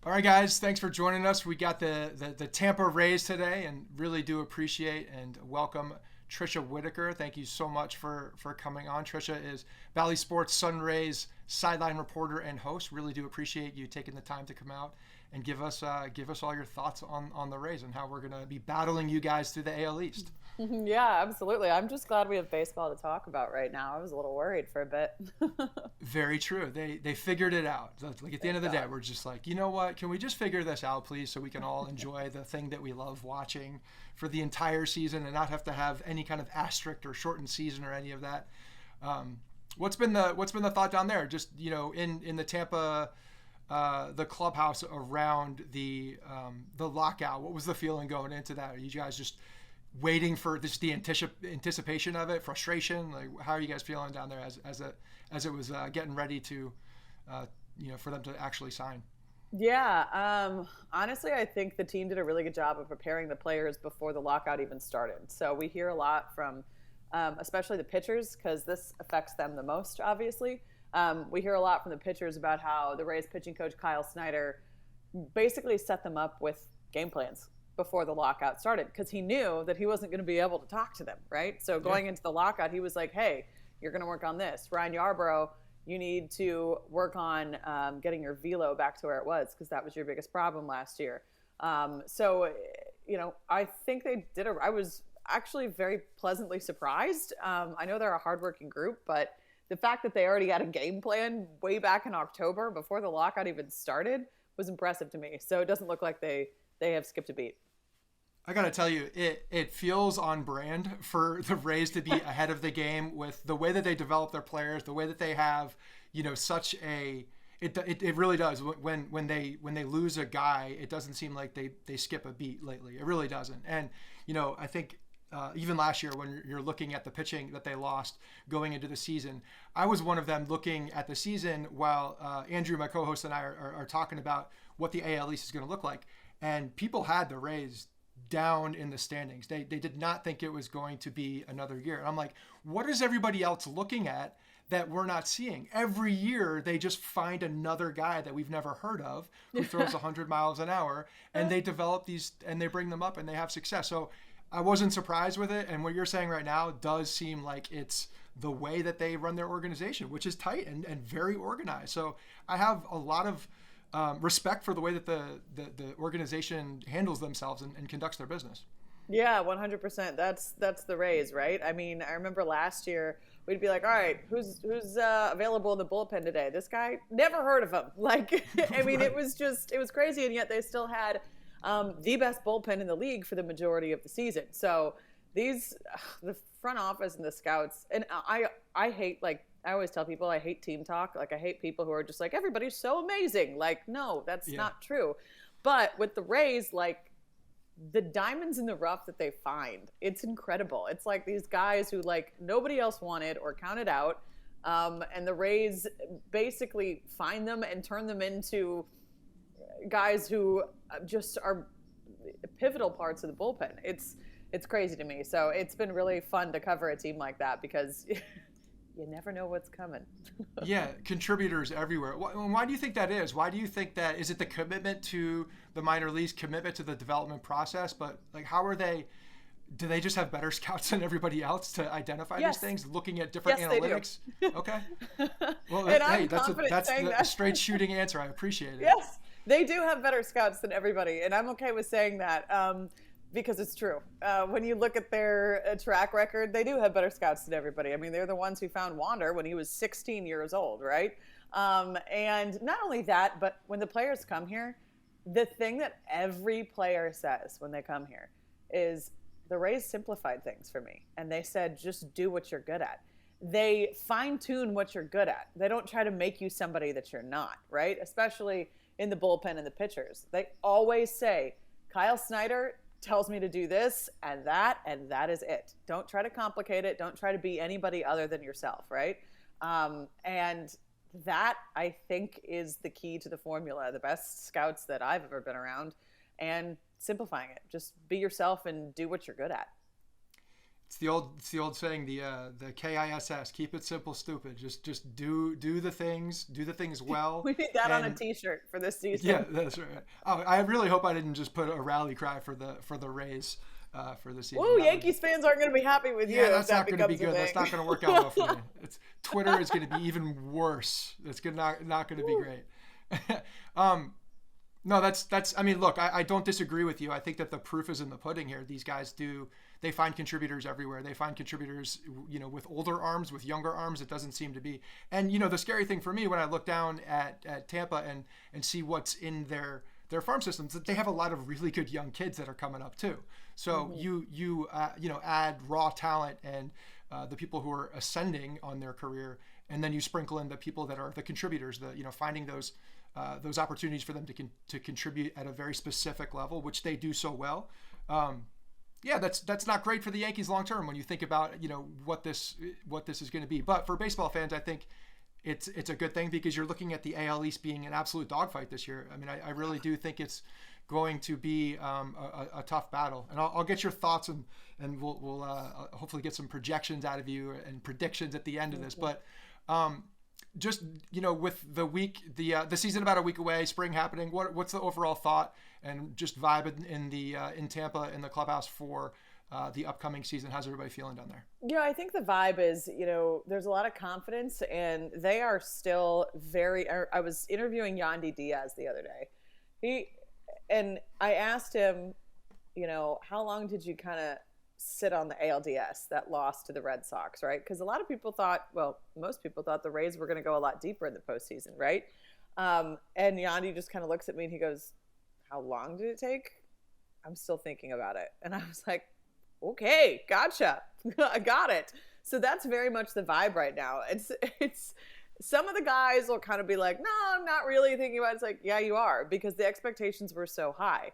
All right, guys, thanks for joining us. We got the Tampa Rays today, and really do appreciate and welcome Tricia Whitaker. Thank you so much for coming on. Tricia is Bally Sports Sun Rays sideline reporter and host. Really do appreciate you taking the time to come out and give us all your thoughts on the Rays and how we're going to be battling you guys through the AL East. Yeah, absolutely. I'm just glad we have baseball to talk about right now. I was a little worried for a bit. Very true. They figured it out. Like at the end of the day, we're just like, you know what? Can we just figure this out, please, so we can all enjoy the thing that we love watching for the entire season and not have to have any kind of asterisk or shortened season or any of that. What's been the thought down there? Just in the Tampa, the clubhouse around the lockout. What was the feeling going into that? Are you guys just waiting for the anticipation of it, frustration? Like, how are you guys feeling down there as it was getting ready to, for them to actually sign? Yeah, honestly, I think the team did a really good job of preparing the players before the lockout even started. So we hear a lot from, especially the pitchers, because this affects them the most, obviously. We hear a lot from the pitchers about how the Rays pitching coach Kyle Snyder basically set them up with game plans before the lockout started, because he knew that he wasn't going to be able to talk to them, right? So going into the lockout, he was like, hey, you're going to work on this. Ryan Yarbrough, you need to work on getting your velo back to where it was, because that was your biggest problem last year. So, I think they did I was actually very pleasantly surprised. I know they're a hardworking group, but the fact that they already had a game plan way back in October before the lockout even started was impressive to me. So it doesn't look like they have skipped a beat. I got to tell you, it feels on brand for the Rays to be ahead of the game with the way that they develop their players, the way that they have, such a it really does. When they lose a guy, it doesn't seem like they skip a beat lately. It really doesn't. And I think even last year when you're looking at the pitching that they lost going into the season, I was one of them looking at the season while Andrew, my co-host, and I are talking about what the AL East is going to look like. And people had the Rays down in the standings. They did not think it was going to be another year. And I'm like, what is everybody else looking at that we're not seeing? Every year they just find another guy that we've never heard of who throws 100 miles an hour, and they develop these and they bring them up and they have success. So I wasn't surprised with it. And what you're saying right now does seem like it's the way that they run their organization, which is tight and very organized. So I have a lot of respect for the way that the organization handles themselves and conducts their business. Yeah, 100%. That's the Rays, right? I mean, I remember last year we'd be like, all right, who's available in the bullpen today? This guy, never heard of him. Like, I mean, right. It was crazy, and yet they still had the best bullpen in the league for the majority of the season. So the front office and the scouts, and I hate, like, I always tell people I hate team talk. Like, I hate people who are just like, everybody's so amazing. Like, no, that's not true. But with the Rays, like, the diamonds in the rough that they find, it's incredible. It's like these guys who, like, nobody else wanted or counted out. And the Rays basically find them and turn them into guys who just are pivotal parts of the bullpen. It's crazy to me. So it's been really fun to cover a team like that, because you never know what's coming. Yeah, contributors everywhere. Why do you think that is? Why do you think that? Is it the commitment to the minor leagues, commitment to the development process? But, like, how are they? Do they just have better scouts than everybody else to identify these things, looking at different analytics? They do. Okay. Well, and hey, I'm that's a straight shooting answer. I appreciate it. Yes, they do have better scouts than everybody, and I'm okay with saying that. Because it's true. When you look at their track record, they do have better scouts than everybody. I mean, they're the ones who found Wander when he was 16 years old, right? And not only that, but when the players come here, the thing that every player says when they come here is the Rays simplified things for me. And they said, just do what you're good at. They fine-tune what you're good at. They don't try to make you somebody that you're not, right? Especially in the bullpen and the pitchers. They always say, Kyle Snyder tells me to do this and that is it. Don't try to complicate it. Don't try to be anybody other than yourself, right? And that, I think, is the key to the formula. The best scouts that I've ever been around, and simplifying it. Just be yourself and do what you're good at. It's the old saying, the KISS, keep it simple, stupid. Just do the things well. We need that on a T-shirt for this season. Yeah, that's right. Oh, I really hope I didn't just put a rally cry for the Rays for the season. Woo, Yankees fans aren't going to be happy with you. Yeah, that's not going to be becomes a good. thing. That's not going to work out well for me. Twitter is going to be even worse. It's not going to be great. No, that's. I mean, look, I don't disagree with you. I think that the proof is in the pudding here. These guys they find contributors everywhere. They find contributors, with older arms, with younger arms. It doesn't seem to be. And the scary thing for me when I look down at Tampa and see what's in their farm systems, that they have a lot of really good young kids that are coming up too. So you add raw talent and the people who are ascending on their career, and then you sprinkle in the people that are the contributors. Finding those opportunities for them to contribute at a very specific level, which they do so well. That's not great for the Yankees long term when you think about what this is going to be. But for baseball fans, I think it's a good thing, because you're looking at the AL East being an absolute dogfight this year. I mean, I really do think it's going to be a tough battle, and I'll get your thoughts and we'll hopefully get some projections out of you and predictions at the end of this. But just with the season about a week away, spring happening, what's the overall thought and just vibe in Tampa in the clubhouse for the upcoming season? How's everybody feeling down there? Yeah, I think the vibe is, there's a lot of confidence, and they are still I was interviewing Yandy Diaz the other day. And I asked him, how long did you kind of sit on the ALDS, that loss to the Red Sox, right? Because a lot of people most people thought the Rays were going to go a lot deeper in the postseason, right? And Yandy just kind of looks at me and he goes, how long did it take? I'm still thinking about it. And I was like, okay, gotcha. I got it. So that's very much the vibe right now. It's some of the guys will kind of be like, no, I'm not really thinking about it. It's like, yeah, you are, because the expectations were so high.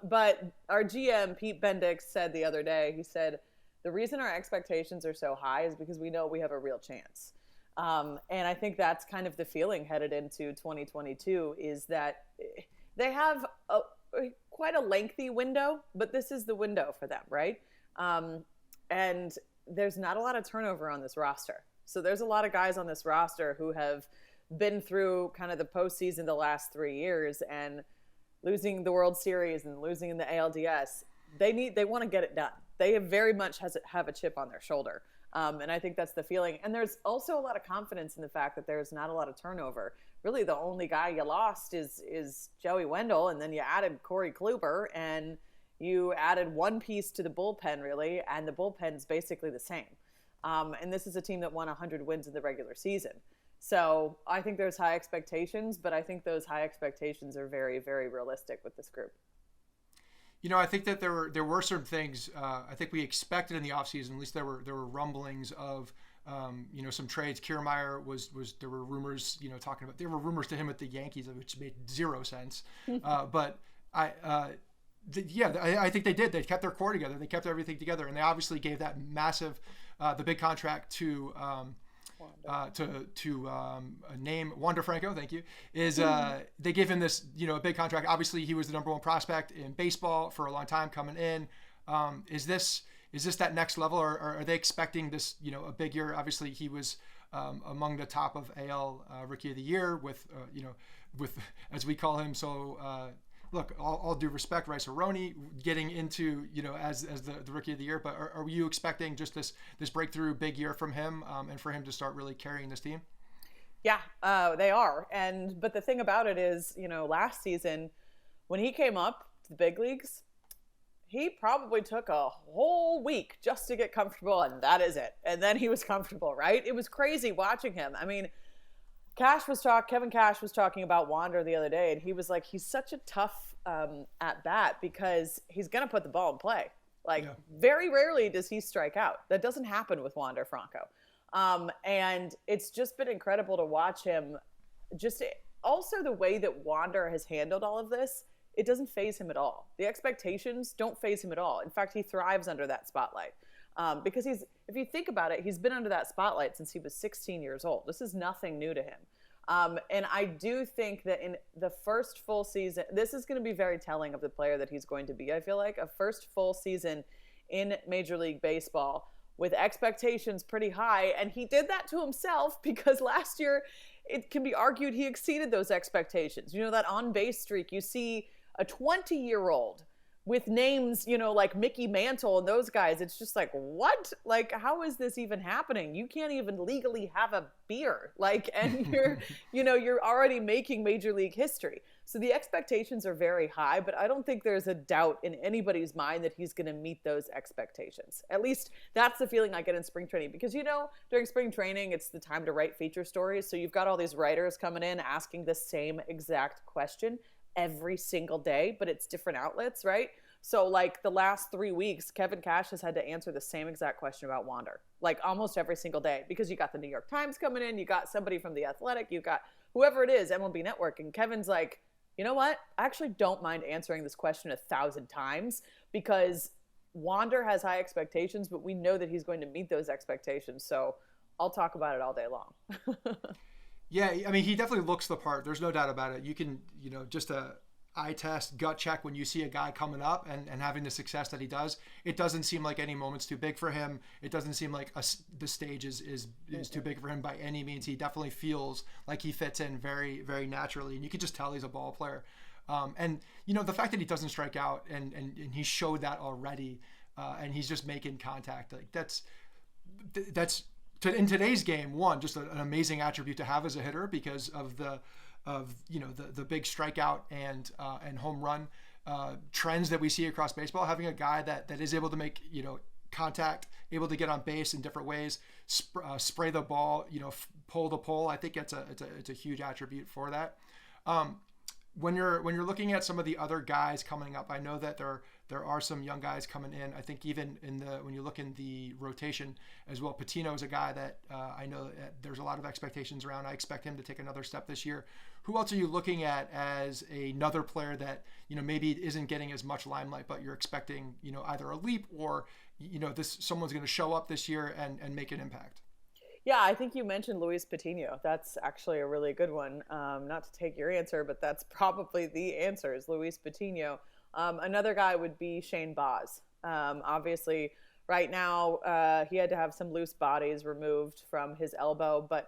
But our GM, Pete Bendix, said the other day, he said, the reason our expectations are so high is because we know we have a real chance. And I think that's kind of the feeling headed into 2022, is that they have quite a lengthy window, but this is the window for them, right? And there's not a lot of turnover on this roster. So there's a lot of guys on this roster who have been through kind of the postseason the last 3 years, and losing the World Series and losing in the ALDS. They want to get it done. They have very much have a chip on their shoulder. And I think that's the feeling. And there's also a lot of confidence in the fact that there's not a lot of turnover. Really, the only guy you lost is Joey Wendell, and then you added Corey Kluber, and you added one piece to the bullpen, really, and the bullpen's basically the same. And this is a team that won 100 wins in the regular season. So I think there's high expectations, but I think those high expectations are very, very realistic with this group. I think that there were certain things I think we expected in the offseason. At least there were rumblings of some trades. Kiermaier was there were rumors talking about, there were rumors to him at the Yankees, which made zero sense. But I think they did. They kept their core together. They kept everything together, and they obviously gave that massive the big contract to name Wander Franco, thank you, they gave him this, a big contract. Obviously he was the number one prospect in baseball for a long time coming in. Is this that next level, or are they expecting this, a big year? Obviously he was among the top of AL Rookie of the Year with as we call him. So look, all due respect, Rice-A-Roni getting into, as the Rookie of the Year, but are you expecting just this breakthrough big year from him, and for him to start really carrying this team? Yeah, they are. But the thing about it is, last season when he came up to the big leagues, he probably took a whole week just to get comfortable, and that is it. And then he was comfortable, right? It was crazy watching him. I mean, Kevin Cash was talking about Wander the other day, and he was like, he's such a tough at bat because he's going to put the ball in play. Very rarely does he strike out. That doesn't happen with Wander Franco. And it's just been incredible to watch him. Just also the way that Wander has handled all of this, it doesn't faze him at all. The expectations don't faze him at all. In fact, he thrives under that spotlight. Because if you think about it, he's been under that spotlight since he was 16 years old. This is nothing new to him. And I do think that in the first full season, this is going to be very telling of the player that he's going to be. I feel like a first full season in Major League Baseball with expectations pretty high. And he did that to himself because last year it can be argued he exceeded those expectations. You know, that on-base streak, you see a 20-year-old with names, you know, like Mickey Mantle and those guys. It's just like, what? Like, how is this even happening? You can't even legally have a beer. Like, and you're, you know, you're already making Major League history. So the expectations are very high, but I don't think there's a doubt in anybody's mind that he's going to meet those expectations. At least that's the feeling I get in spring training, because, you know, during spring training, it's the time to write feature stories. So you've got all these writers coming in asking the same exact question every single day, but it's different outlets, right? So like the last 3 weeks, Kevin Cash has had to answer the same exact question about Wander, like almost every single day, because you got the New York Times coming in, you got somebody from The Athletic, you got whoever it is, MLB Network, and Kevin's like, you know what? I actually don't mind answering this question 1,000 times because Wander has high expectations, but we know that he's going to meet those expectations. So I'll talk about it all day long. Yeah, I mean, he definitely looks the part. There's no doubt about it. You can, you know, just a eye test, gut check when you see a guy coming up and having the success that he does. It doesn't seem like any moment's too big for him. It doesn't seem like the stage is too big for him by any means. He definitely feels like he fits in very, very naturally. And you can just tell he's a ball player. And, you know, the fact that he doesn't strike out and he showed that already and he's just making contact, like that's in today's game, one, just an amazing attribute to have as a hitter because of the big strikeout and home run trends that we see across baseball. Having a guy that is able to make, you know, contact, able to get on base in different ways, spray the ball, you know, pull the pole. I think it's a huge attribute for that. When you're looking at some of the other guys coming up, I know that there are some young guys coming in. I think even when you look in the rotation as well, Patino is a guy that I know that there's a lot of expectations around. I expect him to take another step this year. Who else are you looking at as another player that, you know, maybe isn't getting as much limelight, but you're expecting, you know, either a leap or, you know, someone's going to show up this year and make an impact? Yeah, I think you mentioned Luis Patino. That's actually a really good one. Not to take your answer, but that's probably the answer is Luis Patino. Another guy would be Shane Baz. Obviously, right now, he had to have some loose bodies removed from his elbow, but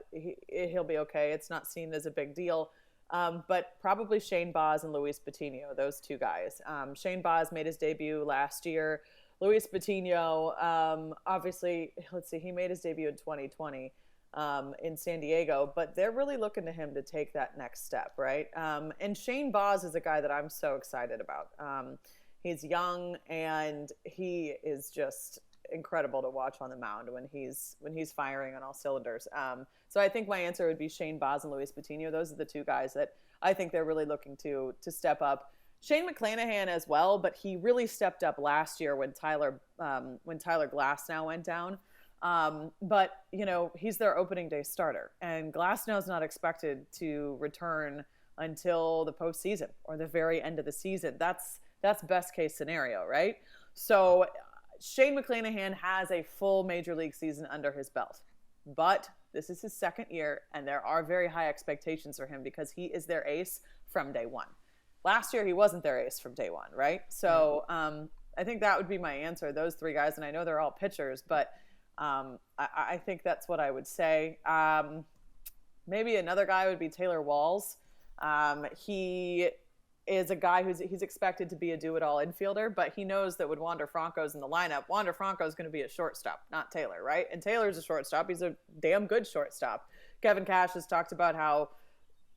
he'll be okay. It's not seen as a big deal. But probably Shane Baz and Luis Patino, those two guys. Shane Baz made his debut last year. Luis Patino, obviously, let's see, he made his debut in 2020 in San Diego, but they're really looking to him to take that next step, right? And Shane Baz is a guy that I'm so excited about. He's young and he is just incredible to watch on the mound when he's firing on all cylinders. So I think my answer would be Shane Baz and Luis Patino. Those are the two guys that I think they're really looking to step up. Shane McClanahan as well, but he really stepped up last year when Tyler Glasnow went down. But, you know, he's their opening day starter, and Glasnow's not expected to return until the postseason or the very end of the season. That's best case scenario, right? So Shane McClanahan has a full major league season under his belt, but this is his second year, and there are very high expectations for him because he is their ace from day one. Last year, he wasn't their ace from day one, right? So I think that would be my answer, those three guys. And I know they're all pitchers, but I think that's what I would say. Maybe another guy would be Taylor Walls. He is a guy he's expected to be a do-it-all infielder, but he knows that when Wander Franco's in the lineup, Wander Franco is going to be a shortstop, not Taylor, right? And Taylor's a shortstop. He's a damn good shortstop. Kevin Cash has talked about how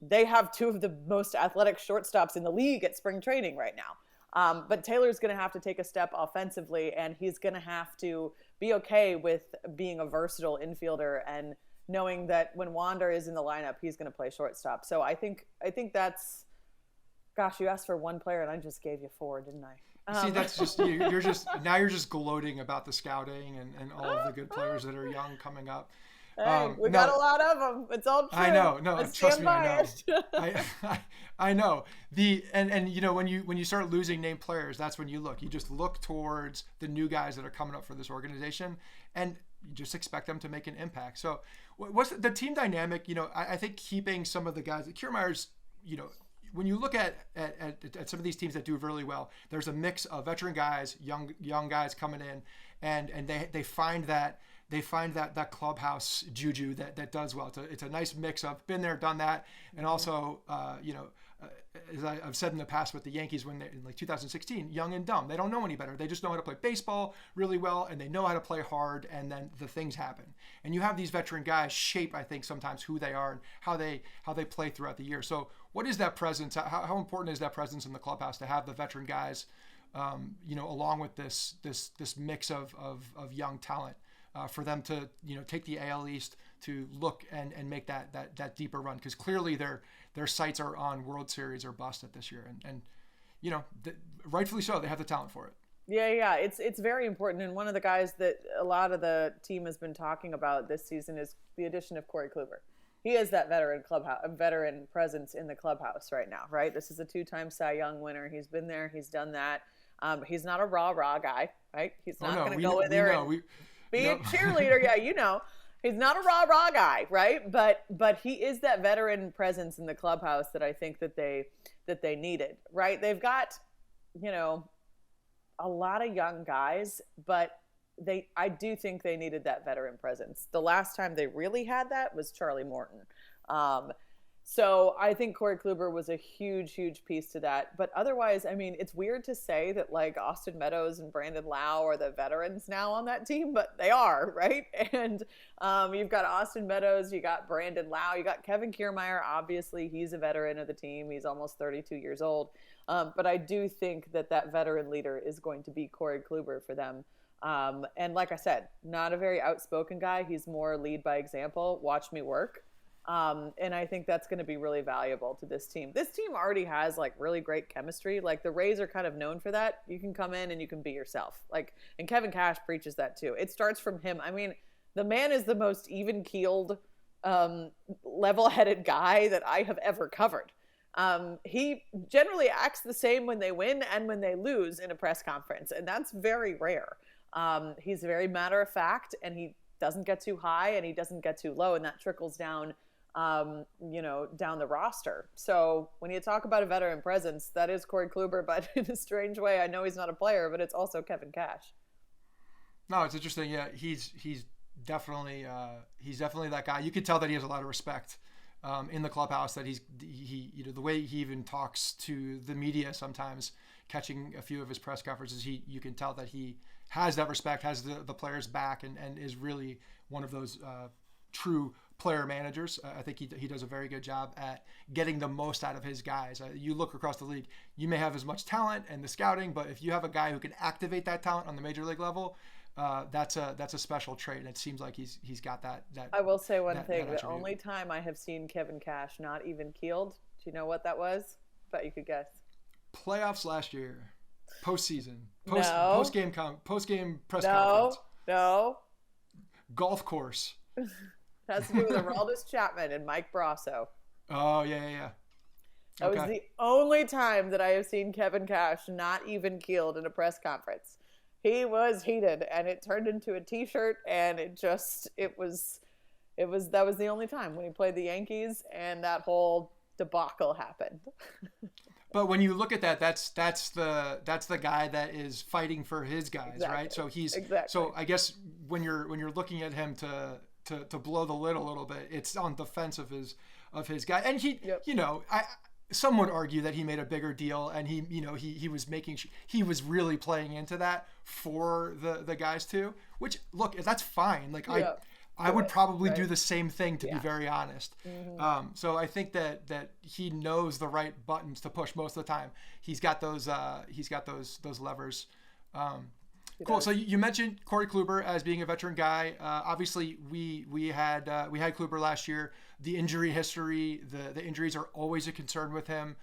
they have two of the most athletic shortstops in the league at spring training right now. But Taylor's going to have to take a step offensively, and he's going to have to be okay with being a versatile infielder and knowing that when Wander is in the lineup, he's going to play shortstop. So I think that's, gosh, you asked for one player and I just gave you four, didn't I? See, that's just you're just gloating about the scouting and all of the good players that are young coming up. Hey, we got a lot of them. It's all true. I know. No, trust me, biased. I know. I know. And you know, when you start losing named players, that's when you look. You just look towards the new guys that are coming up for this organization, and you just expect them to make an impact. So, what's the team dynamic? You know, I think keeping some of the guys, Kiermaier's, you know, when you look at some of these teams that do really well, there's a mix of veteran guys, young guys coming in, and they find that clubhouse juju that does well. It's a nice mix of been there, done that, and also as I've said in the past with the Yankees when they in like 2016, young and dumb. They don't know any better. They just know how to play baseball really well, and they know how to play hard, and then the things happen. And you have these veteran guys shape, I think, sometimes who they are and how they play throughout the year. So what is that presence? How important is that presence in the clubhouse to have the veteran guys, along with this mix of young talent, for them to take the AL East to look and make that deeper run, because clearly their sights are on World Series or bust at this year, and rightfully so, they have the talent for it. Yeah, it's very important, and one of the guys that a lot of the team has been talking about this season is the addition of Corey Kluber. He is that veteran presence in the clubhouse right now, right? This is a 2-time Cy Young winner. He's been there, he's done that. He's not a raw guy, right? He's not going to go in there and be a cheerleader. Yeah, he's not a raw guy, right? But he is that veteran presence in the clubhouse that I think that they needed, right? They've got, a lot of young guys, but I do think they needed that veteran presence. The last time they really had that was Charlie Morton. So I think Corey Kluber was a huge piece to that. But otherwise, I mean, it's weird to say that like Austin Meadows and Brandon Lau are the veterans now on that team, but they are, right? And you've got Austin Meadows, you got Brandon Lau, you got Kevin Kiermaier. Obviously, he's a veteran of the team. He's almost 32 years old. But I do think that veteran leader is going to be Corey Kluber for them. And like I said, not a very outspoken guy. He's more lead by example. Watch me work. And I think that's going to be really valuable to this team. This team already has like really great chemistry. Like the Rays are kind of known for that. You can come in and you can be yourself. And Kevin Cash preaches that too. It starts from him. I mean, the man is the most even-keeled, level-headed guy that I have ever covered. He generally acts the same when they win and when they lose in a press conference, and that's very rare. He's very matter of fact, and he doesn't get too high and he doesn't get too low, and that trickles down, down the roster. So when you talk about a veteran presence, that is Corey Kluber, but in a strange way, I know he's not a player, but it's also Kevin Cash. No, it's interesting. Yeah, he's definitely that guy. You could tell that he has a lot of respect in the clubhouse, that he the way he even talks to the media sometimes, catching a few of his press conferences, you can tell that he has that respect, has the players back, and is really one of those true player managers. I think he does a very good job at getting the most out of his guys. You look across the league, you may have as much talent and the scouting, but if you have a guy who can activate that talent on the major league level, that's a special trait, and it seems like he's got that. I will say one thing: the only time I have seen Kevin Cash not even keeled, do you know what that was? Bet you could guess. Playoffs last year, postseason, post game press conference. No. Golf course. Has to do with Aroldis Chapman and Mike Brasso. Oh yeah. That was the only time that I have seen Kevin Cash not even keeled in a press conference. He was heated, and it turned into a T-shirt, and that was the only time when he played the Yankees, and that whole debacle happened. But when you look at that, that's the guy that is fighing for his guys, exactly. Right? So So I guess when you're looking at him to blow the lid a little bit, it's on defense of his guy, and some would argue that he made a bigger deal, and he was really playing into that for the guys too. Which, look, that's fine. Like I would probably do the same thing, to be very honest. Mm-hmm. So I think that he knows the right buttons to push most of the time. He's got those levers. Cool. So you mentioned Corey Kluber as being a veteran guy. Obviously, we had Kluber last year. The injury history, the injuries are always a concern with him.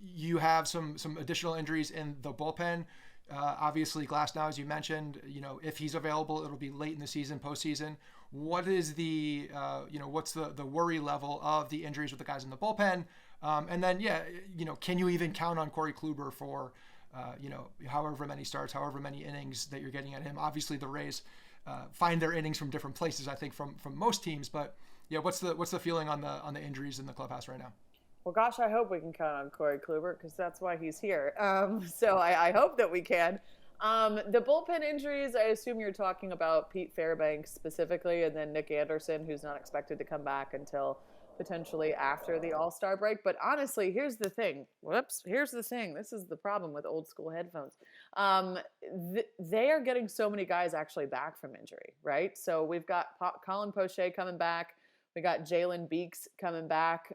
You have some additional injuries in the bullpen. Obviously, Glasnow, as you mentioned, if he's available, it'll be late in the season, postseason. What is what's the worry level of the injuries with the guys in the bullpen? And then, can you even count on Corey Kluber for however many starts, however many innings that you're getting at him? Obviously, the Rays find their innings from different places, I think, from most teams. But what's the feeling on the injuries in the clubhouse right now? Well, gosh, I hope we can count on Corey Kluber because that's why he's here. So I hope that we can. The bullpen injuries, I assume you're talking about Pete Fairbanks specifically, and then Nick Anderson, who's not expected to come back until potentially after the All-Star break. But honestly, here's the thing. Here's the thing. This is the problem with old school headphones. They are getting so many guys actually back from injury, right? So we've got Colin Poche coming back. We got Jalen Beeks coming back.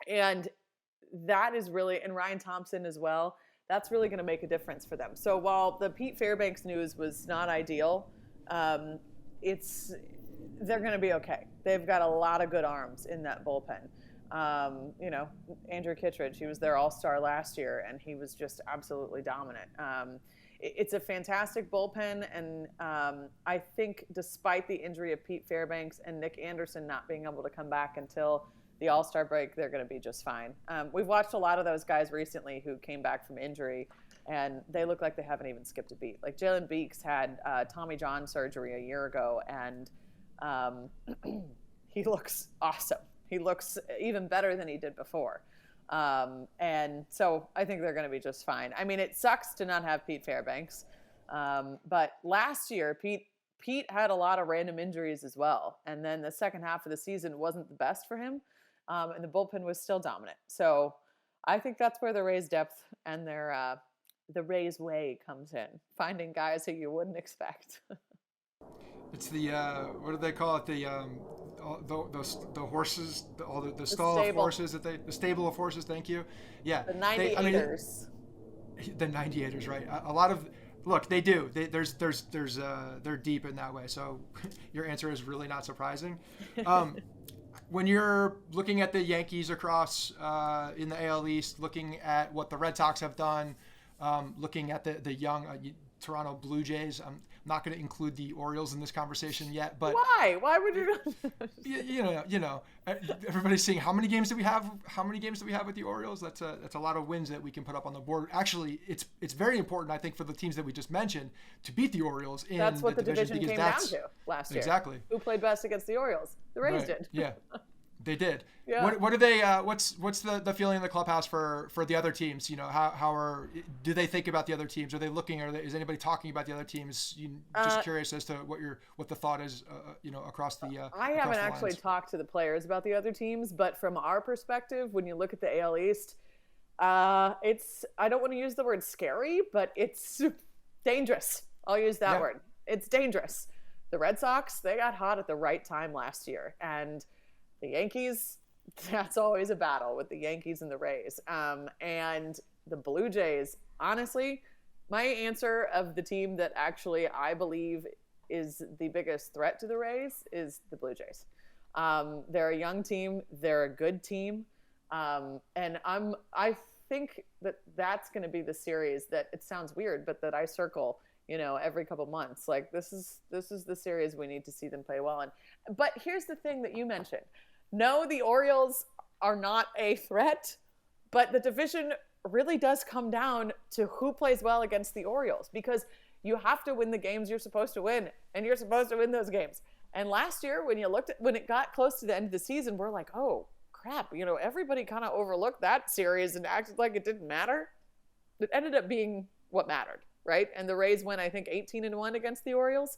And that is really, and Ryan Thompson as well, that's really going to make a difference for them. So while the Pete Fairbanks news was not ideal, they're going to be okay. They've got a lot of good arms in that bullpen. Andrew Kittredge, he was their all-star last year, and he was just absolutely dominant. It's a fantastic bullpen, and I think despite the injury of Pete Fairbanks and Nick Anderson not being able to come back until the All-Star break, they're going to be just fine. We've watched a lot of those guys recently who came back from injury, and they look like they haven't even skipped a beat. Like Jalen Beeks had Tommy John surgery a year ago, and he looks awesome. He looks even better than he did before. And so I think they're going to be just fine. I mean, it sucks to not have Pete Fairbanks, but last year, Pete had a lot of random injuries as well. And then the second half of the season wasn't the best for him. And the bullpen was still dominant. So I think that's where the Rays' depth and the Rays' way comes in, finding guys who you wouldn't expect. It's the what do they call it? The horses, the stall of horses the stable of horses. Thank you. Yeah, the 98ers. The 98ers, right? A lot of look, they do. They're deep in that way. So your answer is really not surprising. When you're looking at the Yankees across in the AL East, looking at what the Red Sox have done, looking at the young Toronto Blue Jays, I'm not going to include the Orioles in this conversation yet. But why? Why would you? Everybody's saying how many games do we have? How many games do we have with the Orioles? That's a lot of wins that we can put up on the board. Actually, it's very important, I think, for the teams that we just mentioned to beat the Orioles in that's what the division came down to last year. Exactly. Who played best against the Orioles? The Rays right. did. Yeah. They did. Yeah. What are they? What's the feeling in the clubhouse for the other teams? Do they think about the other teams? Are they looking? Is anybody talking about the other teams? Just curious as to what the thought is. Across the. I haven't actually talked to the players about the other teams, but from our perspective, when you look at the AL East, it's I don't want to use the word scary, but it's dangerous. I'll use that word. It's dangerous. The Red Sox, they got hot at the right time last year, and the Yankees, that's always a battle with the Yankees and the Rays. And the Blue Jays, honestly, my answer of the team that actually I believe is the biggest threat to the Rays is the Blue Jays. They're a young team. They're a good team. And I think that's going to be the series that, it sounds weird, but that I circle every couple months. Like this is the series we need to see them play well in. But here's the thing that you mentioned. No, the Orioles are not a threat, but the division really does come down to who plays well against the Orioles, because you have to win the games you're supposed to win, and you're supposed to win those games. And last year, when it got close to the end of the season, we're like, oh crap, everybody kind of overlooked that series and acted like it didn't matter. It ended up being what mattered. Right? And the Rays went, I think, 18-1 against the Orioles.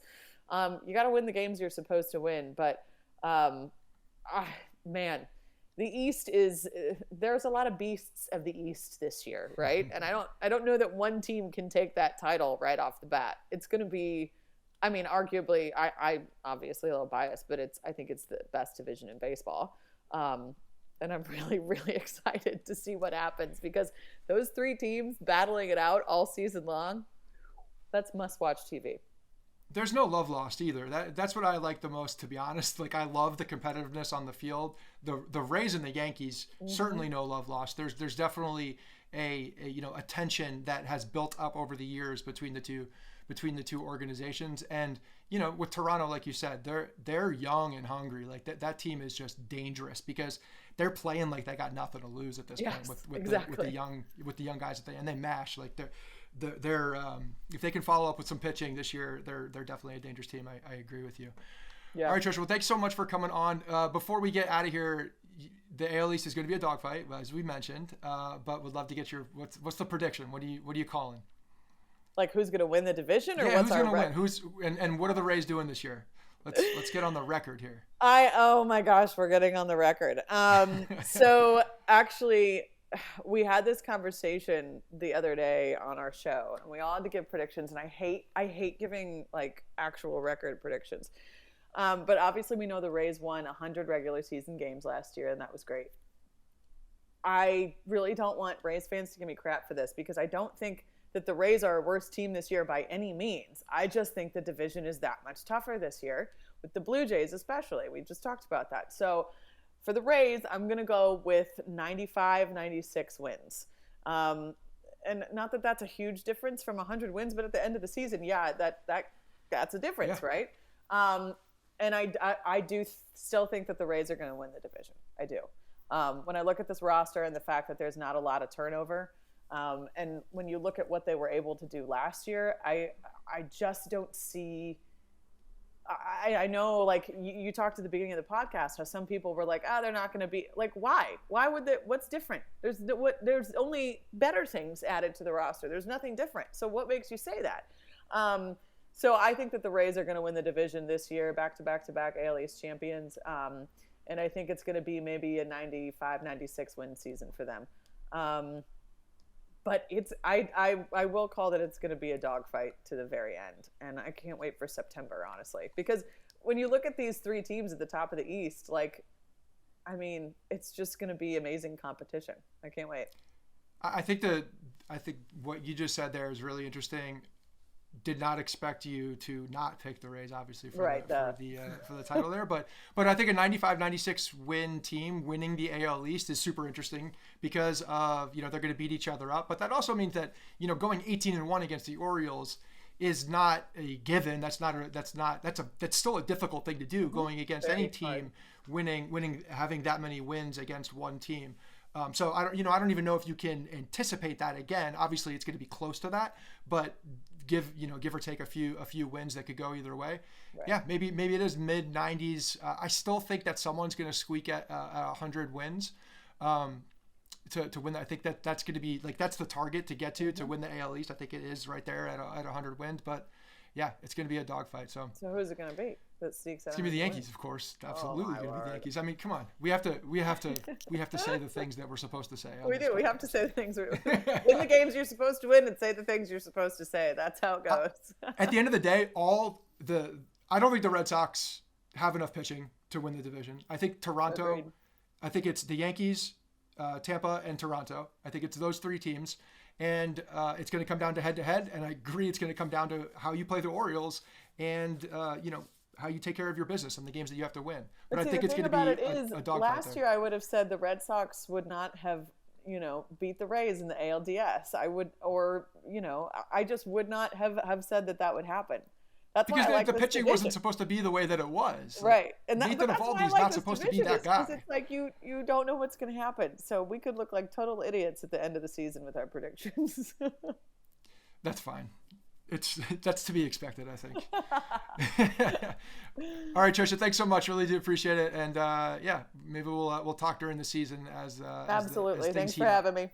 You got to win the games you're supposed to win. But, man, the East there's a lot of beasts of the East this year, right? And I don't know that one team can take that title right off the bat. It's going to be, I mean, arguably, I obviously a little biased, but I think it's the best division in baseball. And I'm really, really excited to see what happens, because those three teams battling it out all season long, that's must-watch TV. There's no love lost either. That's what I like the most, to be honest. Like, I love the competitiveness on the field. The Rays and the Yankees, certainly no love lost. There's definitely a tension that has built up over the years between the two organizations. And with Toronto, like you said, they're young and hungry. Like that team is just dangerous, because they're playing like they got nothing to lose at this point with the young guys and they mash. Like they're if they can follow up with some pitching this year, they're definitely a dangerous team. I agree with you. Yeah. All right, Tricia. Well, thanks so much for coming on. Before we get out of here, the AL East is going to be a dogfight, as we mentioned, but would love to get your what's the prediction? What are you calling? Like who's going to win the division, or who's going to win? And what are the Rays doing this year? Let's get on the record here. Oh my gosh, we're getting on the record. So actually, we had this conversation the other day on our show, and we all had to give predictions. And I hate giving like actual record predictions. But obviously, we know the Rays won 100 regular season games last year, and that was great. I really don't want Rays fans to give me crap for this, because I don't think that the Rays are a worse team this year by any means. I just think the division is that much tougher this year, with the Blue Jays especially. We just talked about that. So for the Rays, I'm going to go with 95, 96 wins. And not that that's a huge difference from 100 wins, but at the end of the season, yeah, that's a difference, right? And I do still think that the Rays are going to win the division. I do. When I look at this roster and the fact that there's not a lot of turnover, and when you look at what they were able to do last year, I just don't see. I know, like you talked at the beginning of the podcast, how some people were like, they're not going to be like, why? Why would they? What's different? There's only better things added to the roster. There's nothing different. So what makes you say that? So I think that the Rays are going to win the division this year, back to back AL East champions. And I think it's going to be maybe a 95, 96 win season for them. But I will call that it's going to be a dogfight to the very end. And I can't wait for September, honestly. Because when you look at these three teams at the top of the East, like, I mean, it's just going to be amazing competition. I can't wait. I think what you just said there is really interesting. Did not expect you to not pick the Rays, obviously, for the title there. But I think a 95-96 win team winning the AL East is super interesting, because of, they're going to beat each other up. But that also means that, going 18-1 against the Orioles is not a given. That's still a difficult thing to do, going against any team, winning, having that many wins against one team. So I don't even know if you can anticipate that again. Obviously, it's going to be close to that, but give or take a few wins that could go either way. Right. Yeah, maybe it is mid 90s. I still think that someone's going to squeak at 100 wins to win. I think that's going to be that's the target to get to win the AL East. I think it is right there at 100 wins. But yeah, it's going to be a dogfight. So who's it going to be that sneaks out? It's going to be the Yankees, of course. Absolutely going to be the Yankees. I mean, come on. We have to say the things that we're supposed to say. We do. We have to say the things. Win the games you're supposed to win and say the things you're supposed to say. That's how it goes. At the end of the day, I don't think the Red Sox have enough pitching to win the division. I think Toronto. Agreed. I think it's the Yankees, Tampa, and Toronto. I think it's those three teams. And it's going to come down to head-to-head, and I agree it's going to come down to how you play the Orioles and, how you take care of your business and the games that you have to win. But I think it's going to be a dogfight. Last year I would have said the Red Sox would not have, beat the Rays in the ALDS. I just would not have said that would happen. That's because the pitching wasn't supposed to be the way that it was. Right. And Nathan Eovaldi's not supposed to be that guy. It's like you don't know what's going to happen. So we could look like total idiots at the end of the season with our predictions. That's fine. That's to be expected, I think. All right, Tricia, thanks so much. Really do appreciate it. And maybe we'll talk during the season as absolutely. Thanks for having me.